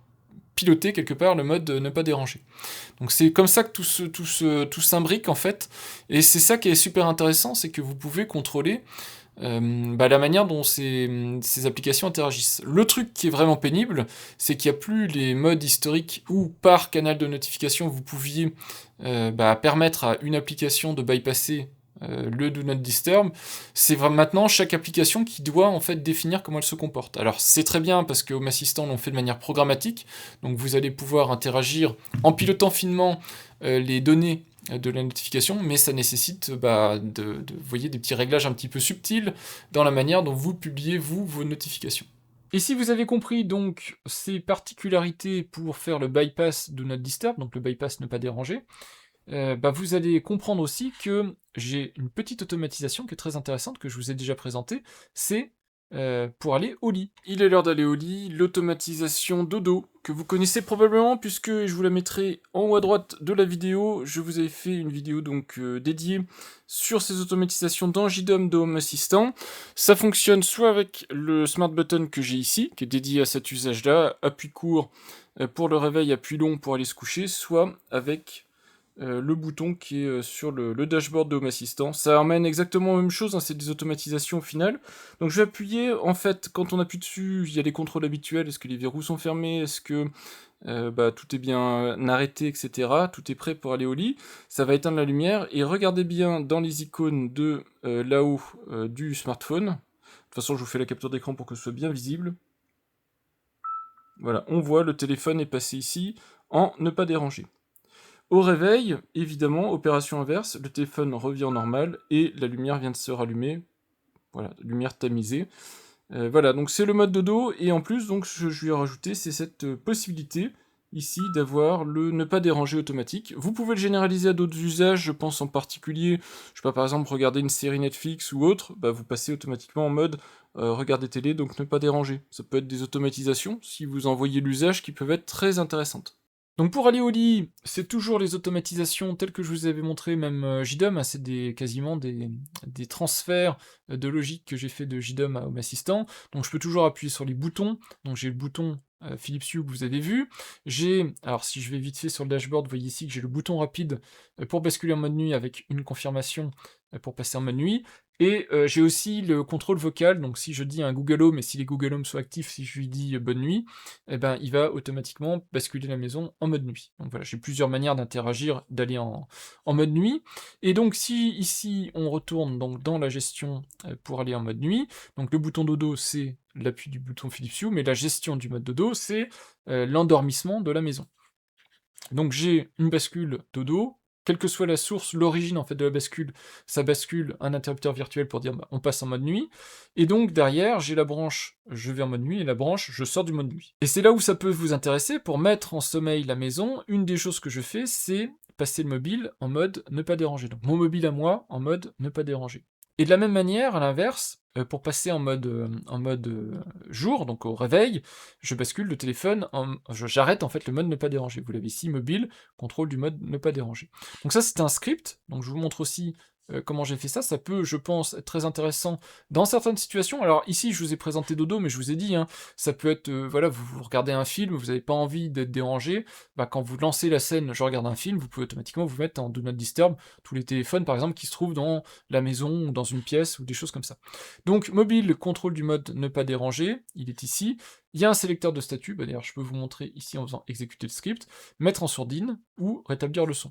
piloter quelque part le mode ne pas déranger. Donc c'est comme ça que tout s'imbrique en fait, et c'est ça qui est super intéressant, c'est que vous pouvez contrôler la manière dont ces applications interagissent. Le truc qui est vraiment pénible, c'est qu'il n'y a plus les modes historiques où par canal de notification vous pouviez permettre à une application de bypasser le Do Not Disturb. C'est maintenant chaque application qui doit en fait définir comment elle se comporte. Alors c'est très bien parce que Home Assistant l'ont fait de manière programmatique, donc vous allez pouvoir interagir en pilotant finement les données de la notification, mais ça nécessite vous voyez, des petits réglages un petit peu subtils dans la manière dont vous publiez vos notifications. Et si vous avez compris donc ces particularités pour faire le bypass Do Not Disturb, donc le bypass ne pas déranger, vous allez comprendre aussi que j'ai une petite automatisation qui est très intéressante, que je vous ai déjà présentée, c'est pour aller au lit. Il est l'heure d'aller au lit, l'automatisation dodo, que vous connaissez probablement, puisque je vous la mettrai en haut à droite de la vidéo. Je vous avais fait une vidéo donc dédiée sur ces automatisations dans JDOM de Home Assistant. Ça fonctionne soit avec le Smart Button que j'ai ici, qui est dédié à cet usage-là, appui court pour le réveil, appui long pour aller se coucher, soit avec le bouton qui est sur le dashboard de Home Assistant. Ça amène exactement la même chose, hein, c'est des automatisations au final. Donc je vais appuyer, en fait, quand on appuie dessus, il y a les contrôles habituels, est-ce que les verrous sont fermés, est-ce que tout est bien arrêté, etc. Tout est prêt pour aller au lit. Ça va éteindre la lumière, et regardez bien dans les icônes de là-haut du smartphone. De toute façon, je vous fais la capture d'écran pour que ce soit bien visible. Voilà, on voit le téléphone est passé ici en ne pas déranger. Au réveil, évidemment, opération inverse, le téléphone revient en normal et la lumière vient de se rallumer. Voilà, lumière tamisée. Voilà, donc c'est le mode dodo, et en plus, donc, je lui ai rajouté, c'est cette possibilité ici d'avoir le ne pas déranger automatique. Vous pouvez le généraliser à d'autres usages, je pense en particulier, je sais pas, par exemple, regarder une série Netflix ou autre, vous passez automatiquement en mode regarder télé, donc ne pas déranger. Ça peut être des automatisations, si vous en voyez l'usage, qui peuvent être très intéressantes. Donc pour aller au lit, c'est toujours les automatisations telles que je vous avais montré, même JDOM, hein, c'est quasiment des transferts de logique que j'ai fait de JDOM à Home Assistant. Donc je peux toujours appuyer sur les boutons, donc j'ai le bouton Philips Hue que vous avez vu. Alors si je vais vite fait sur le dashboard, vous voyez ici que j'ai le bouton rapide pour basculer en mode nuit avec une confirmation pour passer en mode nuit. Et j'ai aussi le contrôle vocal, donc si je dis un Google Home, et si les Google Home sont actifs, si je lui dis bonne nuit, il va automatiquement basculer la maison en mode nuit. Donc voilà, j'ai plusieurs manières d'interagir, d'aller en mode nuit. Et donc si ici on retourne donc dans la gestion pour aller en mode nuit, donc le bouton dodo c'est l'appui du bouton Philips Hue, mais la gestion du mode dodo c'est l'endormissement de la maison. Donc j'ai une bascule dodo, quelle que soit la source, l'origine en fait de la bascule, ça bascule un interrupteur virtuel pour dire on passe en mode nuit, et donc derrière j'ai la branche je vais en mode nuit et la branche je sors du mode nuit. Et c'est là où ça peut vous intéresser, pour mettre en sommeil la maison, une des choses que je fais c'est passer le mobile en mode ne pas déranger, donc mon mobile à moi en mode ne pas déranger. Et de la même manière, à l'inverse, pour passer en mode jour, donc au réveil, je bascule le téléphone, j'arrête en fait le mode ne pas déranger. Vous l'avez ici, mobile, contrôle du mode ne pas déranger. Donc ça c'est un script, donc je vous montre aussi comment j'ai fait ça. Ça peut, je pense, être très intéressant dans certaines situations. Alors ici, je vous ai présenté dodo, mais je vous ai dit, hein, ça peut être, voilà, vous regardez un film, vous n'avez pas envie d'être dérangé, quand vous lancez la scène, je regarde un film, vous pouvez automatiquement vous mettre en Do Not Disturb tous les téléphones, par exemple, qui se trouvent dans la maison, ou dans une pièce, ou des choses comme ça. Donc mobile, contrôle du mode ne pas déranger, il est ici. Il y a un sélecteur de statut, d'ailleurs je peux vous montrer ici en faisant exécuter le script, mettre en sourdine, ou rétablir le son.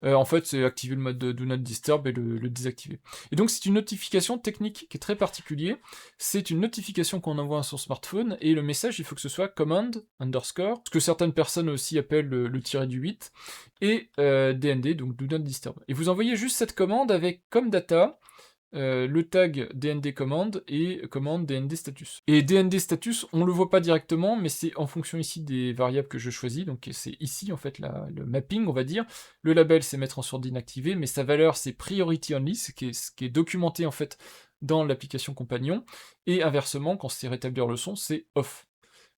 En fait, c'est activer le mode de Do Not Disturb et le désactiver. Et donc c'est une notification technique qui est très particulière, c'est une notification qu'on envoie sur smartphone, et le message, il faut que ce soit command, underscore, ce que certaines personnes aussi appellent le tiret du 8, et DND, donc Do Not Disturb. Et vous envoyez juste cette commande avec comme data, le tag DND command et commande DND status. Et DND status, on le voit pas directement, mais c'est en fonction ici des variables que je choisis, donc c'est ici en fait le mapping, on va dire. Le label c'est mettre en sourdine activé, mais sa valeur c'est priority only, ce qui est documenté en fait dans l'application compagnon, et inversement, quand c'est rétablir le son, c'est off.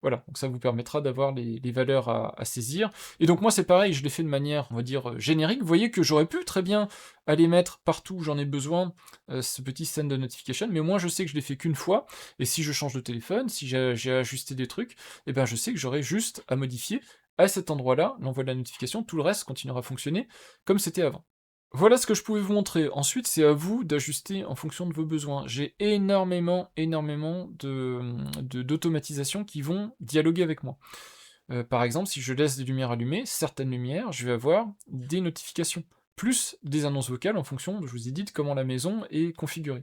Voilà, donc ça vous permettra d'avoir les valeurs à saisir. Et donc moi c'est pareil, je l'ai fait de manière, on va dire, générique. Vous voyez que j'aurais pu très bien aller mettre partout où j'en ai besoin ce petit send notification, mais moi je sais que je l'ai fait qu'une fois, et si je change de téléphone, si j'ai ajusté des trucs, je sais que j'aurai juste à modifier à cet endroit-là, l'envoi de la notification, tout le reste continuera à fonctionner comme c'était avant. Voilà ce que je pouvais vous montrer. Ensuite, c'est à vous d'ajuster en fonction de vos besoins. J'ai énormément d'automatisation qui vont dialoguer avec moi. Par exemple, si je laisse des lumières allumées, certaines lumières, je vais avoir des notifications, plus des annonces vocales en fonction, je vous ai dit, de comment la maison est configurée.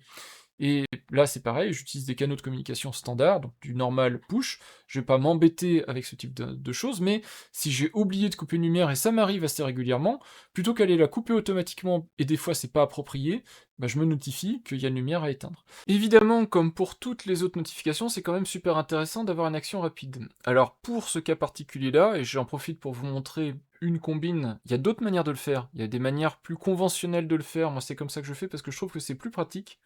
Et là, c'est pareil, j'utilise des canaux de communication standards, donc du normal push. Je vais pas m'embêter avec ce type de choses, mais si j'ai oublié de couper une lumière, et ça m'arrive assez régulièrement, plutôt qu'aller la couper automatiquement, et des fois c'est pas approprié, bah, je me notifie qu'il y a une lumière à éteindre. Évidemment, comme pour toutes les autres notifications, c'est quand même super intéressant d'avoir une action rapide. Alors pour ce cas particulier-là, et j'en profite pour vous montrer une combine, il y a d'autres manières de le faire, il y a des manières plus conventionnelles de le faire, moi c'est comme ça que je fais parce que je trouve que c'est plus pratique.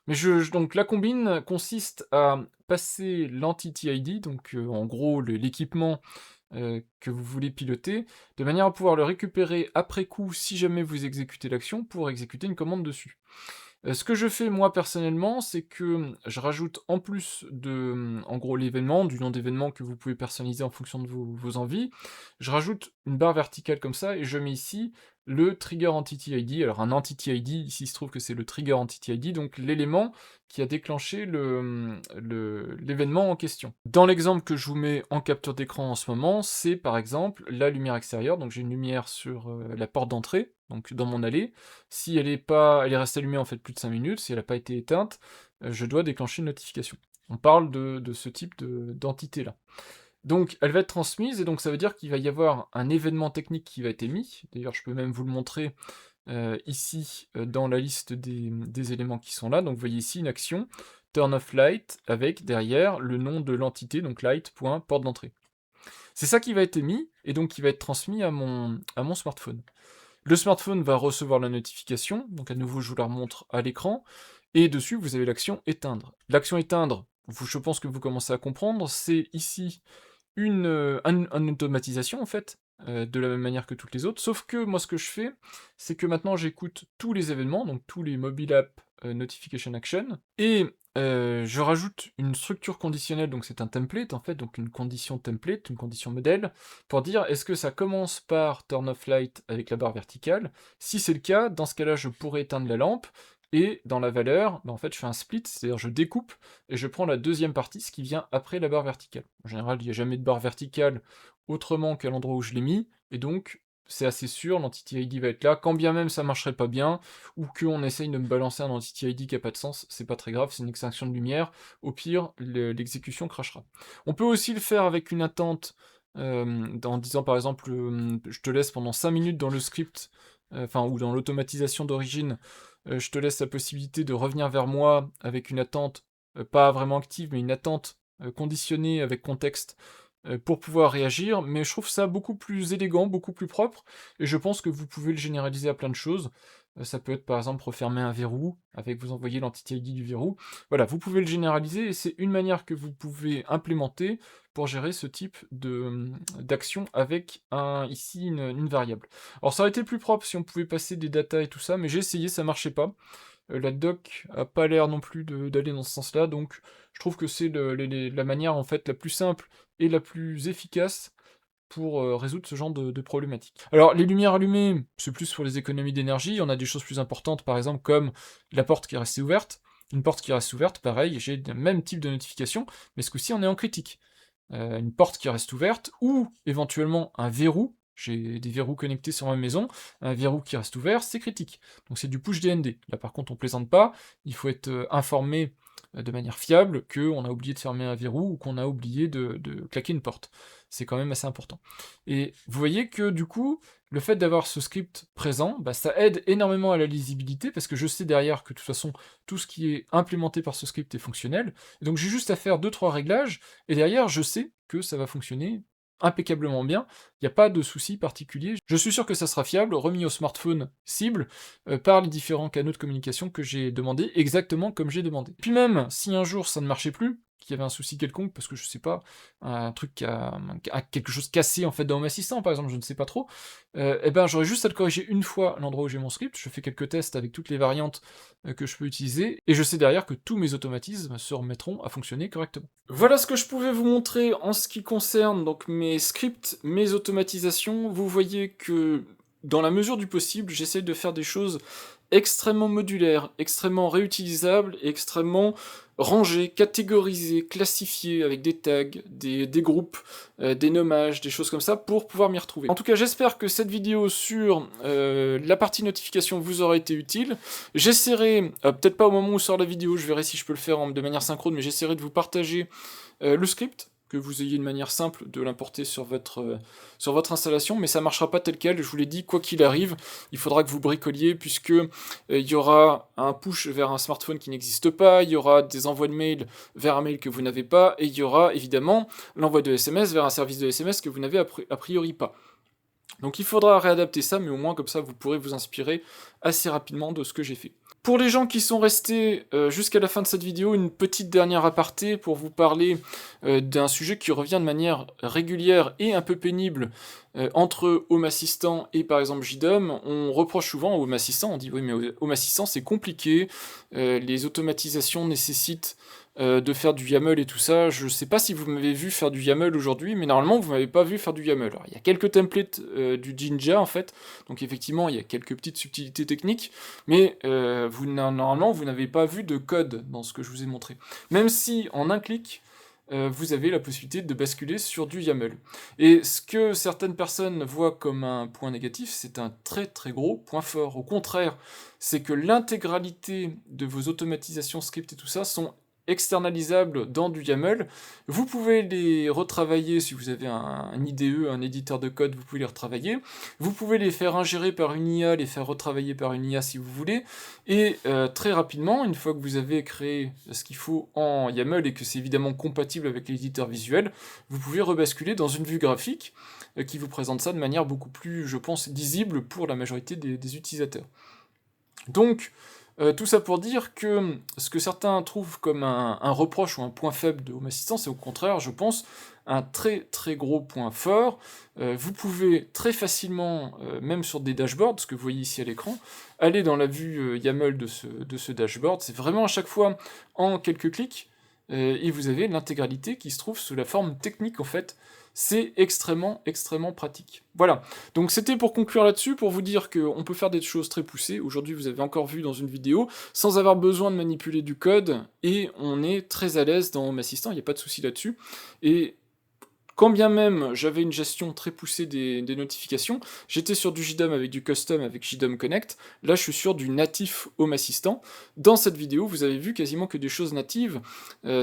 Mais donc la combine consiste à passer l'entity ID, donc en gros l'équipement que vous voulez piloter, de manière à pouvoir le récupérer après coup si jamais vous exécutez l'action pour exécuter une commande dessus. Ce que je fais moi personnellement, c'est que je rajoute en plus de, en gros l'événement, du nom d'événement que vous pouvez personnaliser en fonction de vos envies, je rajoute une barre verticale comme ça et je mets ici le trigger entity ID. Alors un entity ID, ici il se trouve que c'est le trigger entity ID, donc l'élément qui a déclenché l'événement en question. Dans l'exemple que je vous mets en capture d'écran en ce moment, c'est par exemple la lumière extérieure, donc j'ai une lumière sur la porte d'entrée, donc dans mon allée. Si elle est restée allumée en fait plus de 5 minutes, si elle n'a pas été éteinte, je dois déclencher une notification. On parle de ce type d'entité-là. Donc elle va être transmise, et donc ça veut dire qu'il va y avoir un événement technique qui va être émis. D'ailleurs, je peux même vous le montrer ici dans la liste des éléments qui sont là. Donc vous voyez ici une action, turn off light, avec derrière le nom de l'entité, donc light.porte d'entrée. C'est ça qui va être émis, et donc qui va être transmis à mon smartphone. Le smartphone va recevoir la notification, donc à nouveau je vous la remontre à l'écran, et dessus vous avez l'action éteindre. L'action éteindre, je pense que vous commencez à comprendre, c'est ici une automatisation en fait, de la même manière que toutes les autres, sauf que moi ce que je fais, c'est que maintenant j'écoute tous les événements, donc tous les mobile app notification action, et je rajoute une structure conditionnelle, donc c'est un template en fait, donc une condition template, une condition modèle, pour dire est-ce que ça commence par turn off light avec la barre verticale. Si c'est le cas, dans ce cas-là je pourrais éteindre la lampe, et dans la valeur, en fait je fais un split, c'est-à-dire je découpe, et je prends la deuxième partie, ce qui vient après la barre verticale. En général, il n'y a jamais de barre verticale autrement qu'à l'endroit où je l'ai mis, et donc c'est assez sûr, l'entity ID va être là, quand bien même ça marcherait pas bien, ou qu'on essaye de me balancer un entity ID qui a pas de sens, c'est pas très grave, c'est une extinction de lumière, au pire, l'exécution crashera. On peut aussi le faire avec une attente, en disant par exemple, je te laisse pendant 5 minutes dans le script, ou dans l'automatisation d'origine, je te laisse la possibilité de revenir vers moi avec une attente, pas vraiment active, mais une attente conditionnée avec contexte, pour pouvoir réagir, mais je trouve ça beaucoup plus élégant, beaucoup plus propre, et je pense que vous pouvez le généraliser à plein de choses. Ça peut être par exemple refermer un verrou, avec vous envoyer l'entity ID du verrou. Voilà, vous pouvez le généraliser, et c'est une manière que vous pouvez implémenter pour gérer ce type d'action avec ici une variable. Alors ça aurait été plus propre si on pouvait passer des datas et tout ça, mais j'ai essayé, ça marchait pas. La doc a pas l'air non plus d'aller dans ce sens-là, donc je trouve que c'est la manière en fait la plus simple et la plus efficace pour résoudre ce genre de problématique. Alors les lumières allumées, c'est plus pour les économies d'énergie, on a des choses plus importantes par exemple comme la porte qui est restée ouverte. Une porte qui reste ouverte, pareil, j'ai le même type de notification, mais ce coup-ci on est en critique. Une porte qui reste ouverte, ou éventuellement un verrou, j'ai des verrous connectés sur ma maison, un verrou qui reste ouvert, c'est critique. Donc c'est du push DND. Là par contre on plaisante pas, il faut être informé de manière fiable qu'on a oublié de fermer un verrou ou qu'on a oublié de claquer une porte. C'est quand même assez important. Et vous voyez que du coup, le fait d'avoir ce script présent, bah, ça aide énormément à la lisibilité, parce que je sais derrière que de toute façon, tout ce qui est implémenté par ce script est fonctionnel, et donc j'ai juste à faire 2-3 réglages, et derrière je sais que ça va fonctionner impeccablement bien, il n'y a pas de souci particulier. Je suis sûr que ça sera fiable, remis au smartphone cible, par les différents canaux de communication que j'ai demandé, exactement comme j'ai demandé. Puis même, si un jour ça ne marchait plus, qu'il y avait un souci quelconque, parce que je sais pas, un truc qui a quelque chose cassé en fait dans Home Assistant par exemple, je ne sais pas trop, et ben j'aurais juste à le corriger une fois à l'endroit où j'ai mon script, je fais quelques tests avec toutes les variantes que je peux utiliser, et je sais derrière que tous mes automatismes se remettront à fonctionner correctement. Voilà ce que je pouvais vous montrer en ce qui concerne donc mes scripts, mes automatisations. Vous voyez que dans la mesure du possible, j'essaie de faire des choses extrêmement modulaires, extrêmement réutilisables et extrêmement rangées, catégorisées, classifiées avec des tags, des groupes, des nommages, des choses comme ça pour pouvoir m'y retrouver. En tout cas, j'espère que cette vidéo sur la partie notification vous aura été utile. J'essaierai, peut-être pas au moment où sort la vidéo, je verrai si je peux le faire de manière synchrone, mais j'essaierai de vous partager le script, que vous ayez une manière simple de l'importer sur votre installation, mais ça marchera pas tel quel, je vous l'ai dit, quoi qu'il arrive, il faudra que vous bricoliez, puisque il y aura un push vers un smartphone qui n'existe pas, il y aura des envois de mail vers un mail que vous n'avez pas, et il y aura évidemment l'envoi de SMS vers un service de SMS que vous n'avez a priori pas. Donc il faudra réadapter ça, mais au moins comme ça vous pourrez vous inspirer assez rapidement de ce que j'ai fait. Pour les gens qui sont restés jusqu'à la fin de cette vidéo, une petite dernière aparté pour vous parler d'un sujet qui revient de manière régulière et un peu pénible entre Home Assistant et par exemple JDOM. On reproche souvent au Home Assistant, on dit oui mais Home Assistant c'est compliqué, les automatisations nécessitent de faire du YAML et tout ça. Je sais pas si vous m'avez vu faire du YAML aujourd'hui, mais normalement vous m'avez pas vu faire du YAML. Alors, il y a quelques templates du Jinja en fait, donc effectivement il y a quelques petites subtilités techniques, mais normalement vous n'avez pas vu de code dans ce que je vous ai montré. Même si en un clic, vous avez la possibilité de basculer sur du YAML. Et ce que certaines personnes voient comme un point négatif, c'est un très très gros point fort. Au contraire, c'est que l'intégralité de vos automatisations script et tout ça sont externalisables dans du YAML. Vous pouvez les retravailler si vous avez un IDE, un éditeur de code, vous pouvez les retravailler. Vous pouvez les faire ingérer par une IA, les faire retravailler par une IA si vous voulez. Et très rapidement, une fois que vous avez créé ce qu'il faut en YAML et que c'est évidemment compatible avec l'éditeur visuel, vous pouvez rebasculer dans une vue graphique qui vous présente ça de manière beaucoup plus, je pense, lisible pour la majorité des utilisateurs. Donc, tout ça pour dire que ce que certains trouvent comme un reproche ou un point faible de Home Assistant, c'est au contraire, je pense, un très très gros point fort. Vous pouvez très facilement, même sur des dashboards, ce que vous voyez ici à l'écran, aller dans la vue YAML de ce dashboard. C'est vraiment à chaque fois en quelques clics, et vous avez l'intégralité qui se trouve sous la forme technique en fait. C'est extrêmement, extrêmement pratique. Voilà, donc c'était pour conclure là-dessus, pour vous dire qu'on peut faire des choses très poussées. Aujourd'hui, vous avez encore vu dans une vidéo, sans avoir besoin de manipuler du code, et on est très à l'aise dans Home Assistant, il n'y a pas de souci là-dessus. Et quand bien même j'avais une gestion très poussée des notifications, j'étais sur du JDOM avec du custom avec JDOM Connect, là je suis sur du natif Home Assistant. Dans cette vidéo, vous avez vu quasiment que des choses natives,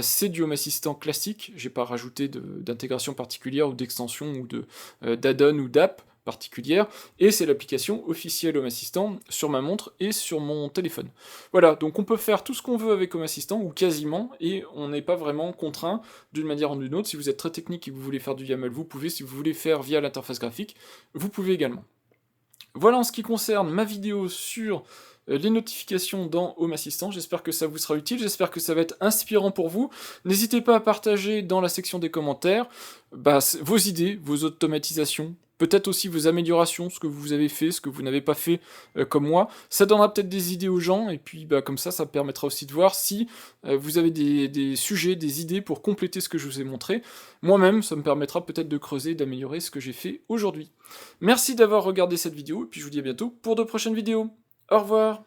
c'est du Home Assistant classique, j'ai pas rajouté d'intégration particulière ou d'extension ou d'add-on ou d'app particulière, et c'est l'application officielle Home Assistant sur ma montre et sur mon téléphone. Voilà, donc on peut faire tout ce qu'on veut avec Home Assistant, ou quasiment, et on n'est pas vraiment contraint d'une manière ou d'une autre. Si vous êtes très technique et que vous voulez faire du YAML, vous pouvez. Si vous voulez faire via l'interface graphique, vous pouvez également. Voilà en ce qui concerne ma vidéo sur les notifications dans Home Assistant. J'espère que ça vous sera utile, j'espère que ça va être inspirant pour vous. N'hésitez pas à partager dans la section des commentaires vos idées, vos automatisations, peut-être aussi vos améliorations, ce que vous avez fait, ce que vous n'avez pas fait comme moi. Ça donnera peut-être des idées aux gens, et puis comme ça permettra aussi de voir si vous avez des sujets, des idées pour compléter ce que je vous ai montré. Moi-même, ça me permettra peut-être de creuser, d'améliorer ce que j'ai fait aujourd'hui. Merci d'avoir regardé cette vidéo, et puis je vous dis à bientôt pour de prochaines vidéos. Au revoir.